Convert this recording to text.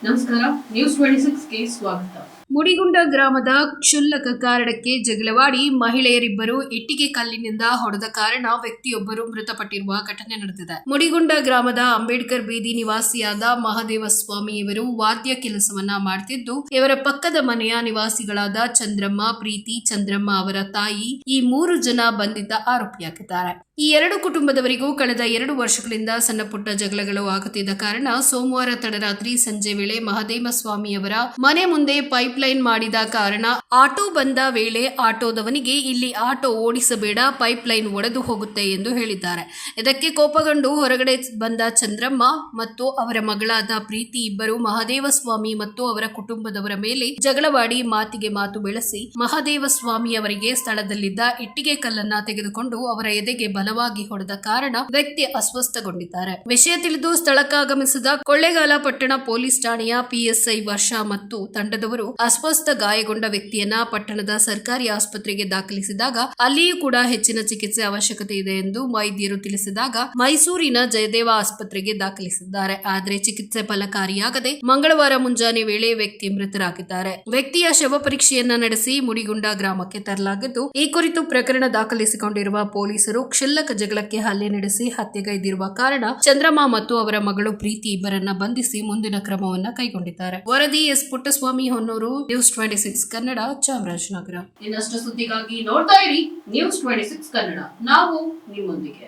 ನಮಸ್ಕಾರ, ನ್ಯೂಸ್ 26ಗೆ ಸ್ವಾಗತ. ಮುಡಿಗುಂಡ ಗ್ರಾಮದ ಕ್ಷುಲ್ಲಕ ಕಾರಣಕ್ಕೆ ಜಗಳವಾಡಿ ಮಹಿಳೆಯರಿಬ್ಬರು ಇಟ್ಟಿಗೆ ಕಲ್ಲಿನಿಂದ ಹೊಡೆದ ಕಾರಣ ವ್ಯಕ್ತಿಯೊಬ್ಬರು ಮೃತಪಟ್ಟಿರುವ ಘಟನೆ ನಡೆದಿದೆ. ಮುಡಿಗುಂಡ ಗ್ರಾಮದ ಅಂಬೇಡ್ಕರ್ ಬೀದಿ ನಿವಾಸಿಯಾದ ಮಹದೇವ ಸ್ವಾಮಿಯವರು ವಾದ್ಯ ಕೆಲಸವನ್ನ ಮಾಡುತ್ತಿದ್ದು, ಇವರ ಪಕ್ಕದ ಮನೆಯ ನಿವಾಸಿಗಳಾದ ಚಂದ್ರಮ್ಮ, ಪ್ರೀತಿ, ಚಂದ್ರಮ್ಮ ಅವರ ತಾಯಿ ಈ 3 ಜನ ಬಂಧಿತ ಆರೋಪಿಯಾಗಿದ್ದಾರೆ. ಈ 2 ಕುಟುಂಬದವರಿಗೂ ಕಳೆದ 2 ವರ್ಷಗಳಿಂದ ಸಣ್ಣ ಪುಟ್ಟ ಜಗಳಗಳು ಆಗುತ್ತಿದ್ದ ಕಾರಣ ಸೋಮವಾರ ತಡರಾತ್ರಿ ಸಂಜೆ ವೇಳೆ ಮಹದೇವ ಸ್ವಾಮಿಯವರ ಮನೆ ಮುಂದೆ ಪೈಪ್ ಲೈನ್ ಮಾಡಿದ ಕಾರಣ ಆಟೋ ಬಂದ ವೇಳೆ ಆಟೋದವನಿಗೆ ಇಲ್ಲಿ ಆಟೋ ಓಡಿಸಬೇಡ, ಪೈಪ್ ಲೈನ್ ಒಡೆದು ಹೋಗುತ್ತೆ ಎಂದು ಹೇಳಿದ್ದಾರೆ. ಇದಕ್ಕೆ ಕೋಪಗೊಂಡು ಹೊರಗಡೆ ಬಂದ ಚಂದ್ರಮ್ಮ ಮತ್ತು ಅವರ ಮಗಳಾದ ಪ್ರೀತಿ ಇಬ್ಬರು ಮಹದೇವ ಸ್ವಾಮಿ ಮತ್ತು ಅವರ ಕುಟುಂಬದವರ ಮೇಲೆ ಜಗಳವಾಡಿ ಮಾತಿಗೆ ಮಾತು ಬೆಳೆಸಿ ಮಹದೇವ ಸ್ವಾಮಿ ಅವರಿಗೆ ಸ್ಥಳದಲ್ಲಿದ್ದ ಇಟ್ಟಿಗೆ ಕಲ್ಲನ್ನ ತೆಗೆದುಕೊಂಡು ಅವರ ಎದೆಗೆ ಬಲವಾಗಿ ಹೊಡೆದ ಕಾರಣ ವ್ಯಕ್ತಿ ಅಸ್ವಸ್ಥಗೊಂಡಿದ್ದಾರೆ. ವಿಷಯ ತಿಳಿದು ಸ್ಥಳಕ್ಕಾಗಮಿಸಿದ ಕೊಳ್ಳೇಗಾಲ ಪಟ್ಟಣ ಪೊಲೀಸ್ ಠಾಣೆಯ ಪಿಎಸ್ಐ ವರ್ಷ ಮತ್ತು ತಂಡದವರು ಅಸ್ವಸ್ಥ ಗಾಯಗೊಂಡ ವ್ಯಕ್ತಿಯನ್ನ ಪಟ್ಟಣದ ಸರ್ಕಾರಿ ಆಸ್ಪತ್ರೆಗೆ ದಾಖಲಿಸಿದಾಗ ಅಲ್ಲಿಯೂ ಕೂಡ ಹೆಚ್ಚಿನ ಚಿಕಿತ್ಸೆ ಅವಶ್ಯಕತೆ ಇದೆ ಎಂದು ವೈದ್ಯರು ತಿಳಿಸಿದಾಗ ಮೈಸೂರಿನ ಜಯದೇವ ಆಸ್ಪತ್ರೆಗೆ ದಾಖಲಿಸಿದ್ದಾರೆ. ಆದರೆ ಚಿಕಿತ್ಸೆ ಫಲಕಾರಿಯಾಗದೆ ಮಂಗಳವಾರ ಮುಂಜಾನೆ ವೇಳೆ ವ್ಯಕ್ತಿ ಮೃತರಾಗಿದ್ದಾರೆ. ವ್ಯಕ್ತಿಯ ಶವ ಪರೀಕ್ಷೆಯನ್ನ ನಡೆಸಿ ಮುಡಿಗುಂಡ ಗ್ರಾಮಕ್ಕೆ ತರಲಾಗಿದ್ದು, ಈ ಕುರಿತು ಪ್ರಕರಣ ದಾಖಲಿಸಿಕೊಂಡಿರುವ ಪೊಲೀಸರು ಕ್ಷುಲ್ಲಕ ಜಗಳಕ್ಕೆ ಹಲ್ಲೆ ನಡೆಸಿ ಹತ್ಯೆಗೈದಿರುವ ಕಾರಣ ಚಂದ್ರಮ್ಮ ಮತ್ತು ಅವರ ಮಗಳು ಪ್ರೀತಿ ಇಬ್ಬರನ್ನ ಬಂಧಿಸಿ ಮುಂದಿನ ಕ್ರಮವನ್ನ ಕೈಗೊಂಡಿದ್ದಾರೆ. ವರದಿ ಎಸ್ ಪುಟ್ಟಸ್ವಾಮಿ ಹೊನ್ನೂರು, ನ್ಯೂಸ್ 26 ಕನ್ನಡ, ಚಾಮರಾಜನಗರ. ಇನ್ನಷ್ಟು ಸುದ್ದಿಗಾಗಿ ನೋಡ್ತಾ ಇರಿ ನ್ಯೂಸ್ 26 ಕನ್ನಡ. ನಾವು ನಿಮ್ಮೊಂದಿಗೆ.